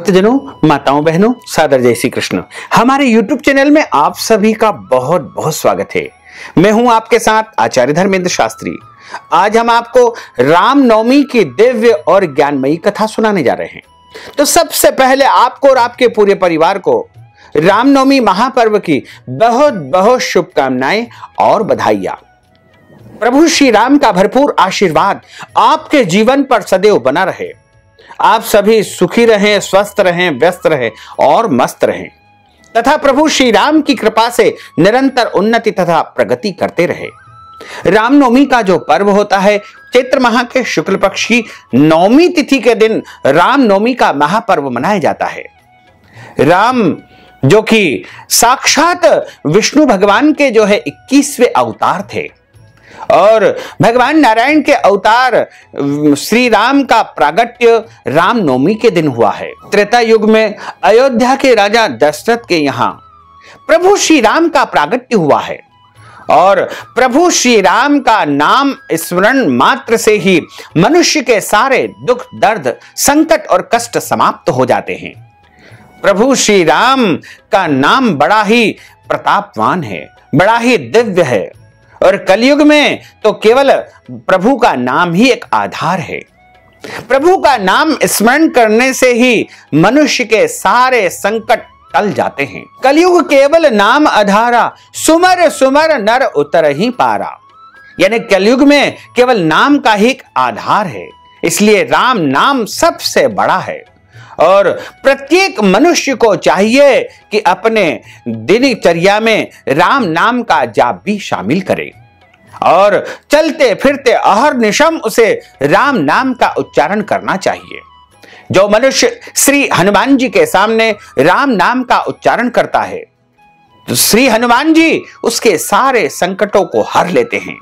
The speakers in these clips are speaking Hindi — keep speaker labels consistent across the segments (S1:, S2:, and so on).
S1: भक्तजनों, माताओं, बहनों, सादर जय श्री कृष्ण। हमारे YouTube चैनल में आप सभी का बहुत बहुत स्वागत है। मैं हूं आपके साथ आचार्य धर्मेंद्र शास्त्री। आज हम आपको रामनवमी की दिव्य और ज्ञानमयी कथा सुनाने जा रहे हैं। तो सबसे पहले आपको और आपके पूरे परिवार को रामनवमी महापर्व की बहुत बहुत शुभकामनाएं और बधाइयां। प्रभु श्री राम का भरपूर आशीर्वाद आपके जीवन पर सदैव बना रहे। आप सभी सुखी रहें, स्वस्थ रहें, व्यस्त रहें और मस्त रहें तथा प्रभु श्री राम की कृपा से निरंतर उन्नति तथा प्रगति करते रहे। रामनवमी का जो पर्व होता है, चैत्र माह के शुक्ल पक्ष की नवमी तिथि के दिन रामनवमी का महापर्व मनाया जाता है। राम जो कि साक्षात विष्णु भगवान के जो है 21वें अवतार थे और भगवान नारायण के अवतार श्री राम का प्रागट्य रामनवमी के दिन हुआ है। त्रेता युग में अयोध्या के राजा दशरथ के यहाँ प्रभु श्री राम का प्रागट्य हुआ है और प्रभु श्री राम का नाम स्मरण मात्र से ही मनुष्य के सारे दुख, दर्द, संकट और कष्ट समाप्त हो जाते हैं। प्रभु श्री राम का नाम बड़ा ही प्रतापवान है, बड़ा ही दिव्य है और कलयुग में तो केवल प्रभु का नाम ही एक आधार है। प्रभु का नाम स्मरण करने से ही मनुष्य के सारे संकट टल जाते हैं। कलयुग केवल नाम आधारा, सुमर सुमर नर उतर ही पारा। यानी कलयुग में केवल नाम का ही एक आधार है, इसलिए राम नाम सबसे बड़ा है और प्रत्येक मनुष्य को चाहिए कि अपने दिनचर्या में राम नाम का जाप भी शामिल करे और चलते फिरते अहर्निशम उसे राम नाम का उच्चारण करना चाहिए। जो मनुष्य श्री हनुमान जी के सामने राम नाम का उच्चारण करता है तो श्री हनुमान जी उसके सारे संकटों को हर लेते हैं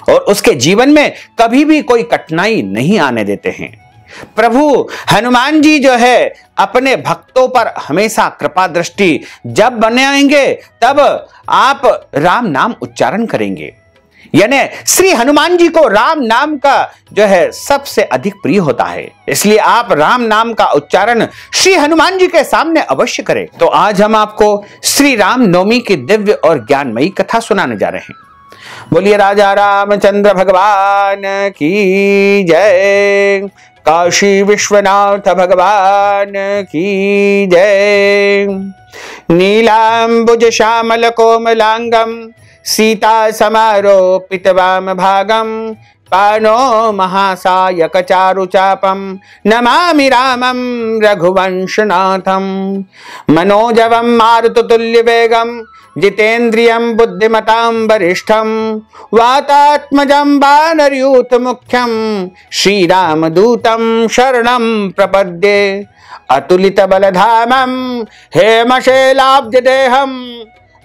S1: और उसके जीवन में कभी भी कोई कठिनाई नहीं आने देते हैं। प्रभु हनुमान जी जो है अपने भक्तों पर हमेशा कृपा दृष्टि जब बनाएंगे तब आप राम नाम उच्चारण करेंगे। यानी श्री हनुमान जी को राम नाम का जो है सबसे अधिक प्रिय होता है, इसलिए आप राम नाम का उच्चारण श्री हनुमान जी के सामने अवश्य करें। तो आज हम आपको श्री राम नवमी की दिव्य और ज्ञानमयी कथा सुनाने जा रहे हैं। बोलिए राजा रामचंद्र भगवान की जय, काशी विश्वनाथ भगवान की जय। नीलांबुज श्यामल कोमलांगम सीता समारोपित वाम भागम पानो महासायक चारु चापम नमामि रामं रघुवंशनाथम। मनोजवम मारुततुल्य वेगम जितेन्द्रियं बुद्धिमतां वरिष्ठं वातात्मजं वानरयूथ मुख्यं श्रीरामदूतं शरणं प्रपद्ये। अतुलित बलधामं हेमशैलाब्जदेहं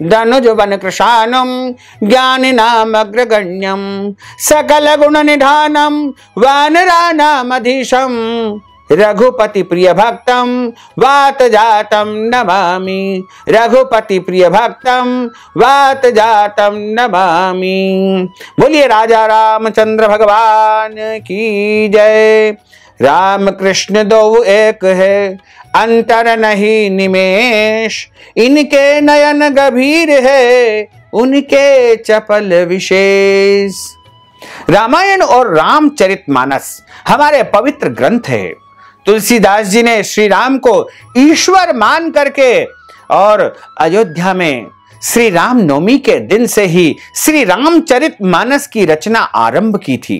S1: धनुजवन कृशानं ज्ञानिनामग्रगण्यं सकल गुण निधानं वानराणामधीशं रघुपति प्रिय भक्तम वात जातम नमामि। रघुपति प्रिय भक्तम वात जातम नमामि। बोलिए राजा रामचंद्र भगवान की जय। राम कृष्ण दो एक है, अंतर नहीं निमेष। इनके नयन गंभीर है, उनके चपल विशेष। रामायण और रामचरितमानस हमारे पवित्र ग्रंथ है। तुलसीदास जी ने श्री राम को ईश्वर मान करके और अयोध्या में श्री राम नवमी के दिन से ही श्री रामचरितमानस की रचना आरंभ की थी,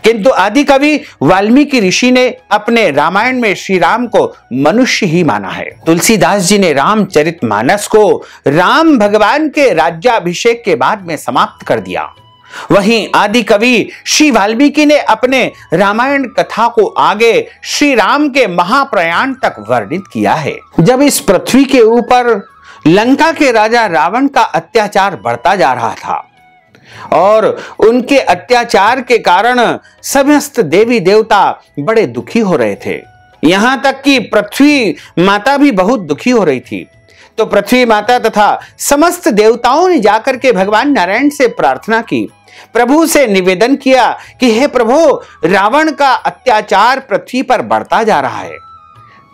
S1: किंतु आदि कवि वाल्मीकि ऋषि ने अपने रामायण में श्री राम को मनुष्य ही माना है। तुलसीदास जी ने रामचरितमानस को राम भगवान के राज्याभिषेक के बाद में समाप्त कर दिया। वहीं आदि कवि श्री वाल्मीकि ने अपने रामायण कथा को आगे श्री राम के महाप्रयाण तक वर्णित किया है। जब इस पृथ्वी के ऊपर लंका के राजा रावण का अत्याचार बढ़ता जा रहा था और उनके अत्याचार के कारण समस्त देवी देवता बड़े दुखी हो रहे थे, यहां तक कि पृथ्वी माता भी बहुत दुखी हो रही थी। तो पृथ्वी माता तथा समस्त देवताओं ने जाकर के भगवान नारायण से प्रार्थना की, प्रभु से निवेदन किया कि हे प्रभु, रावण का अत्याचार पृथ्वी पर बढ़ता जा रहा है,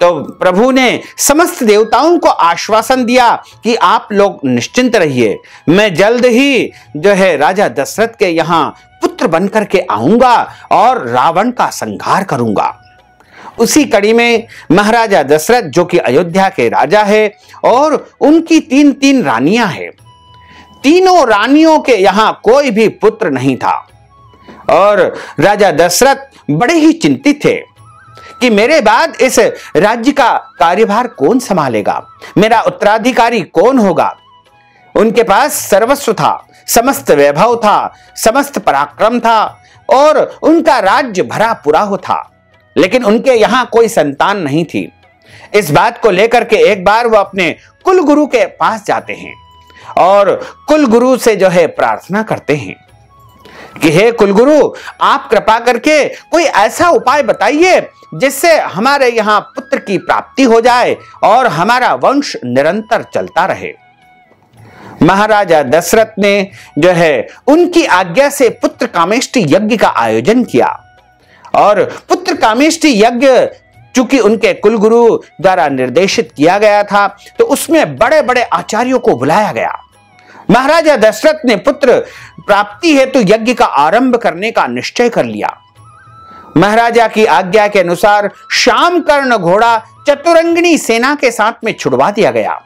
S1: तो प्रभु ने समस्त देवताओं को आश्वासन दिया कि आप लोग निश्चिंत रहिए, मैं जल्द ही जो है राजा दशरथ के यहाँ पुत्र बनकर के आऊंगा और रावण का संहार करूंगा। उसी कड़ी में महाराजा दशरथ, जो कि अयोध्या के राजा है, और उनकी तीन रानियां हैं, तीनों रानियों के यहां कोई भी पुत्र नहीं था और राजा दशरथ बड़े ही चिंतित थे कि मेरे बाद इस राज्य का कार्यभार कौन संभालेगा, मेरा उत्तराधिकारी कौन होगा। उनके पास सर्वस्व था, समस्त वैभव था, समस्त पराक्रम था और उनका राज्य भरा पूरा था, लेकिन उनके यहां कोई संतान नहीं थी। इस बात को लेकर के एक बार वो अपने कुल गुरु के पास जाते हैं और कुल गुरु से जो है प्रार्थना करते हैं कि हे कुलगुरु, आप कृपा करके कोई ऐसा उपाय बताइए जिससे हमारे यहाँ पुत्र की प्राप्ति हो जाए और हमारा वंश निरंतर चलता रहे। महाराजा दशरथ ने जो है उनकी आज्ञा से पुत्र कामेष्टि यज्ञ का आयोजन किया और पुत्र कामेष्टि यज्ञ चूंकि उनके कुलगुरु द्वारा निर्देशित किया गया था, तो उसमें बड़े बड़े आचार्यों को बुलाया गया। महाराजा दशरथ ने पुत्र प्राप्ति हेतु यज्ञ का आरंभ करने का निश्चय कर लिया। महाराजा की आज्ञा के अनुसार शामकर्ण घोड़ा चतुरंगिणी सेना के साथ में छुड़वा दिया गया।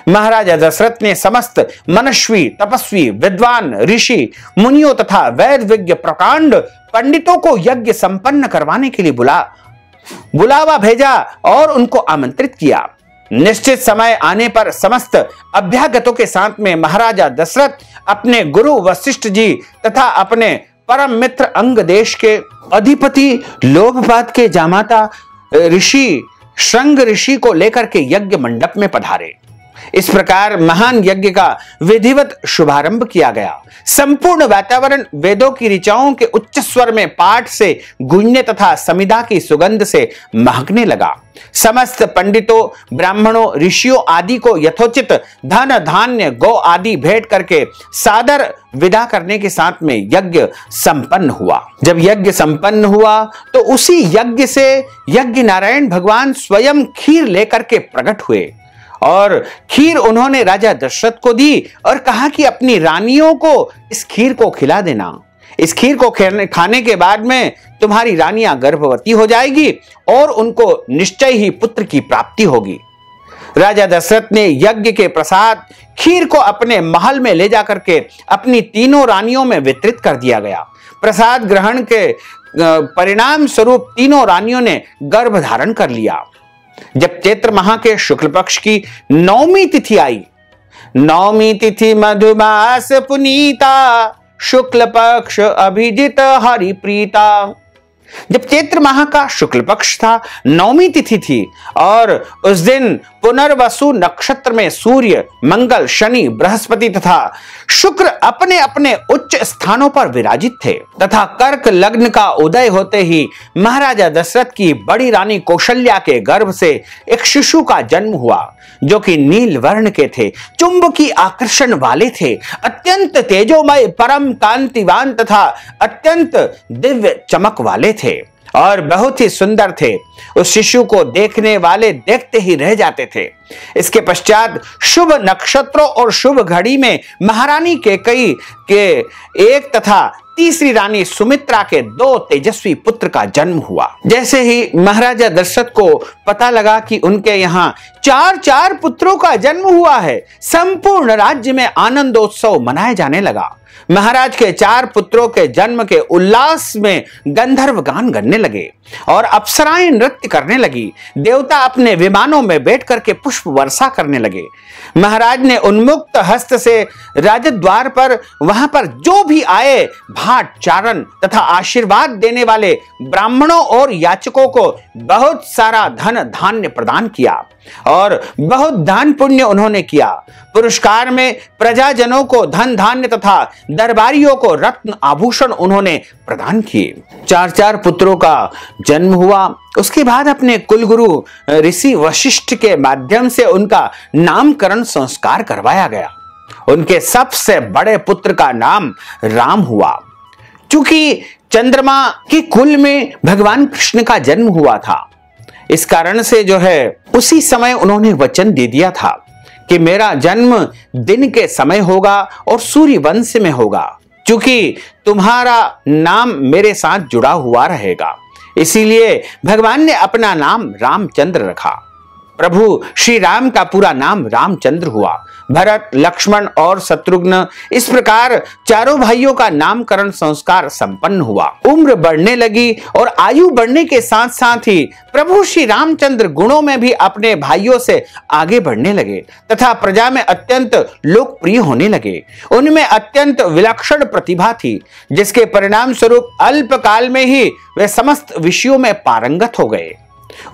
S1: महाराजा दशरथ ने समस्त मनस्वी, तपस्वी, विद्वान, ऋषि, मुनियों तथा वैद विज्ञ प्रकांड पंडितों को यज्ञ संपन्न करवाने के लिए बुलावा भेजा और उनको आमंत्रित किया। निश्चित समय आने पर समस्त अभ्यागतों के साथ में महाराजा दशरथ अपने गुरु वशिष्ठ जी तथा अपने परम मित्र अंग देश के अधिपति लोभपात के जामाता ऋषि श्रृंग ऋषि को लेकर के यज्ञ मंडप में पधारे। इस प्रकार महान यज्ञ का विधिवत शुभारंभ किया गया। संपूर्ण वातावरण वेदों की ऋचाओं के उच्च स्वर में पाठ से गूंजने तथा समिधा की सुगंध से महकने लगा। समस्त पंडितों, ब्राह्मणों, ऋषियों आदि को यथोचित धन, धान्य, गौ आदि भेंट करके सादर विदा करने के साथ में यज्ञ संपन्न हुआ। जब यज्ञ संपन्न हुआ तो उसी यज्ञ से यज्ञ नारायण भगवान स्वयं खीर लेकर के प्रकट हुए और खीर उन्होंने राजा दशरथ को दी और कहा कि अपनी रानियों को इस खीर को खिला देना। इस खीर को खाने के बाद में तुम्हारी रानियां गर्भवती हो जाएगी और उनको निश्चय ही पुत्र की प्राप्ति होगी। राजा दशरथ ने यज्ञ के प्रसाद खीर को अपने महल में ले जाकर के अपनी तीनों रानियों में वितरित कर दिया गया। प्रसाद ग्रहण के परिणाम स्वरूप तीनों रानियों ने गर्भ धारण कर लिया। जब चैत्र माह के शुक्ल पक्ष की नवमी तिथि आई, नवमी तिथि मधुमास पुनीता, शुक्ल पक्ष अभिजित हरि प्रीता। जब चैत्र माह का शुक्ल पक्ष था, नवमी तिथि थी और उस दिन पुनर्वसु नक्षत्र में सूर्य, मंगल, शनि, बृहस्पति तथा शुक्र अपने अपने उच्च स्थानों पर विराजित थे तथा कर्क लग्न का उदय होते ही महाराजा दशरथ की बड़ी रानी कौशल्या के गर्भ से एक शिशु का जन्म हुआ, जो कि नील वर्ण के थे, चुंबकीय आकर्षण वाले थे, अत्यंत तेजोमय, परम कांतिवान तथा अत्यंत दिव्य चमक वाले थे और बहुत ही सुंदर थे। उस शिशु को देखने वाले देखते ही रह जाते थे। इसके पश्चात शुभ नक्षत्रों और शुभ घड़ी में महारानी कैकेयी के एक तथा तीसरी रानी सुमित्रा के 2 तेजस्वी पुत्र का जन्म हुआ। जैसे ही महाराजा दशरथ को पता लगा कि उनके यहाँ 4 पुत्रों का जन्म हुआ है, संपूर्ण राज्य में आनंदोत्सव मनाया जाने लगा। महाराज के 4 पुत्रों के जन्म के उल्लास में गंधर्व गान करने लगे और अप्सराएं नृत्य करने लगी। देवता अपने विमानों में बैठ करके पुष्प वर्षा करने लगे। महाराज ने उन्मुक्त हस्त से राजद्वार पर वहां पर जो भी आए भाट, चारण तथा आशीर्वाद देने वाले ब्राह्मणों और याचकों को बहुत सारा धन धान्य प्रदान किया और बहुत दान पुण्य उन्होंने किया। पुरस्कार में प्रजाजनों को धन धान्य तथा दरबारियों को रत्न आभूषण उन्होंने प्रदान किए। 4 पुत्रों का जन्म हुआ। उसके बाद अपने कुलगुरु ऋषि वशिष्ठ के माध्यम से उनका नामकरण संस्कार करवाया गया। उनके सबसे बड़े पुत्र का नाम राम हुआ। चूंकि चंद्रमा के कुल में भगवान कृष्ण का जन्म हुआ था, इस कारण से जो है उसी समय उन्होंने वचन दे दिया था कि मेरा जन्म दिन के समय होगा और सूर्य वंश में होगा, क्योंकि तुम्हारा नाम मेरे साथ जुड़ा हुआ रहेगा। इसीलिए भगवान ने अपना नाम रामचंद्र रखा। प्रभु श्री राम का पूरा नाम रामचंद्र हुआ। भरत, लक्ष्मण और शत्रुघ्न, इस प्रकार चारों भाइयों का नामकरण संस्कार संपन्न हुआ। उम्र बढ़ने लगी और आयु बढ़ने के साथ साथ ही प्रभु श्री रामचंद्र गुणों में भी अपने भाइयों से आगे बढ़ने लगे तथा प्रजा में अत्यंत लोकप्रिय होने लगे। उनमें अत्यंत विलक्षण प्रतिभा थी, जिसके परिणाम स्वरूप अल्प काल में ही वे समस्त विषयों में पारंगत हो गए।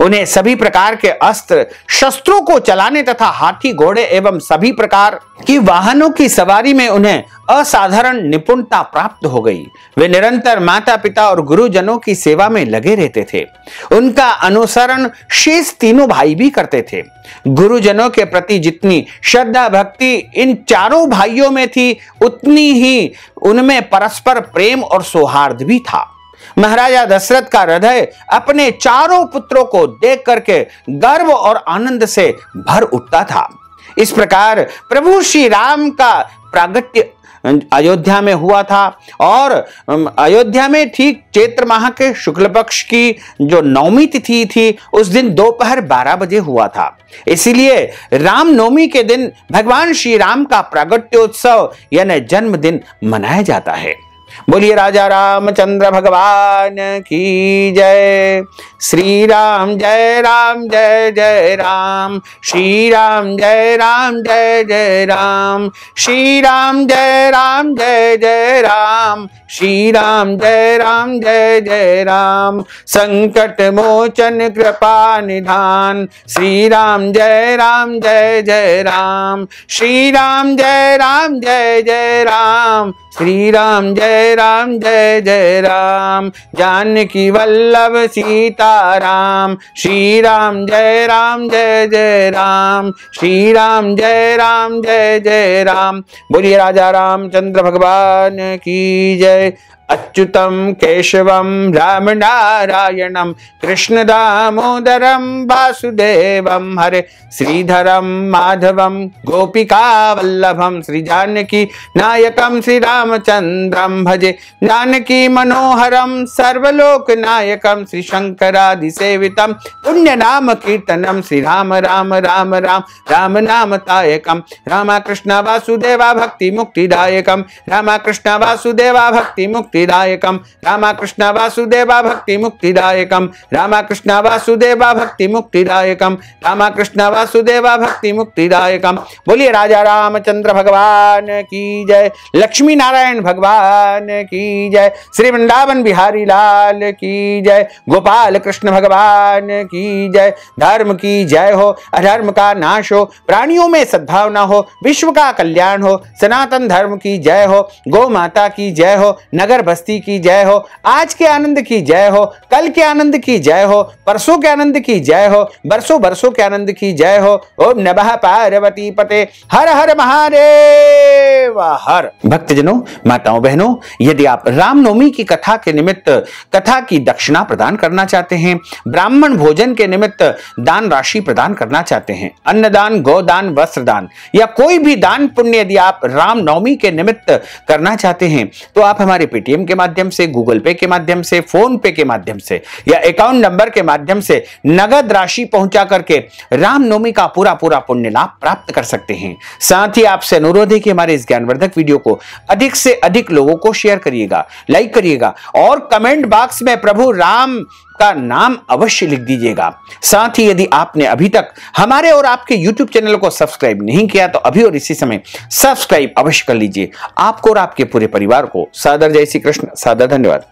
S1: उन्हें सभी प्रकार के अस्त्र शस्त्रों को चलाने तथा हाथी, घोड़े एवं सभी प्रकार की वाहनों की सवारी में उन्हें असाधारण निपुणता प्राप्त हो गई। वे निरंतर माता पिता और गुरुजनों की सेवा में लगे रहते थे। उनका अनुसरण शेष तीनों भाई भी करते थे। गुरुजनों के प्रति जितनी श्रद्धा भक्ति इन चारों भाइयों में थी, उतनी ही उनमें परस्पर प्रेम और सौहार्द भी था। महाराजा दशरथ का हृदय अपने चारों पुत्रों को देख करके गर्व और आनंद से भर उठता था। इस प्रकार प्रभु श्री राम का प्रागट्य अयोध्या में हुआ था और अयोध्या में ठीक चैत्र माह के शुक्ल पक्ष की जो नवमी तिथि थी, उस दिन दोपहर 12 बजे हुआ था। इसीलिए राम नवमी के दिन भगवान श्री राम का प्रागट्योत्सव यानी जन्मदिन मनाया जाता है। बोलिए राजा रामचंद्र भगवान की जय। श्री राम जय राम जय जय राम, श्री राम जय राम जय जय राम, श्री राम जय राम जय जय राम, श्री राम जय राम जय जय राम। संकट मोचन कृपा निधान, श्री राम जय जय राम, श्री राम जय जय राम, श्री राम जय राम। जानकी वल्लभ सीताराम, श्री राम जय जय राम, श्री राम जय जय राम। बोलिए राजा रामचंद्र भगवान की जय। अच्युतम केशवम राम नारायणम कृष्ण दामोदरम वासुदेवम हरे श्रीधरम माधवम गोपिका वल्लभम श्री जानकी नायकम श्री रामचंद्रम भजे। जानकी मनोहरम सर्वलोक नायकम श्री शंकरादि सेवितम पुण्य नाम कीर्तनम श्री राम राम राम राम राम नाम तायकम। रामा कृष्ण वासुदेवा भक्ति मुक्तिदायकम, रामा कृष्ण वासुदेवा भक्ति मुक्तिदायकम, रामा कृष्ण वासुदेवा भक्ति मुक्तिदायकम, रामा कृष्ण वासुदेवा भक्ति मुक्तिदायकम, रामा कृष्ण वासुदेवा भक्ति मुक्तिदायकम। बोलिए राजा रामचंद्र भगवान की जय, लक्ष्मी नारायण भगवान की जय, श्री वृंदावन बिहारी लाल की जय, गोपाल कृष्ण भगवान की जय। धर्म की जय हो, अधर्म का नाश हो, प्राणियों में सद्भावना हो, विश्व का कल्याण हो। सनातन धर्म की जय हो, गौ माता की जय हो, नगर बस्ती की जय हो, आज के आनंद की जय हो, कल के आनंद की जय हो, परसों के आनंद की जय हो, बरसों बरसों के आनंद की जय हो। ओम नमः पार्वती पते, हर हर महादेव हर। भक्तजनों, माताओं बहनों, यदि आप रामनवमी की कथा के निमित्त कथा की दक्षिणा प्रदान करना चाहते हैं, ब्राह्मण भोजन के निमित्त दान राशि प्रदान करना चाहते हैं, अन्नदान, गोदान, वस्त्र दान या कोई भी दान पुण्य यदि आप रामनवमी के निमित्त करना चाहते हैं, तो आप हमारे पेटीएम के माध्यम से, गूगल पे के माध्यम से, फोन पे के माध्यम से या अकाउंट नंबर के माध्यम से नगद राशि पहुंचा करके रामनवमी का पूरा पुण्य लाभ प्राप्त कर सकते हैं। साथ ही आपसे अनुरोध है कि हमारे इस ज्ञानवर्धक वीडियो को अधिक से अधिक लोगों को शेयर करिएगा, लाइक करिएगा और कमेंट बॉक्स में प्रभु राम का नाम अवश्य लिख दीजिएगा। साथ ही यदि आपने अभी तक हमारे और आपके YouTube चैनल को सब्सक्राइब नहीं किया तो अभी और इसी समय सब्सक्राइब अवश्य कर लीजिए। आपको और आपके पूरे परिवार को सादर जय श्री कृष्ण, सादर धन्यवाद।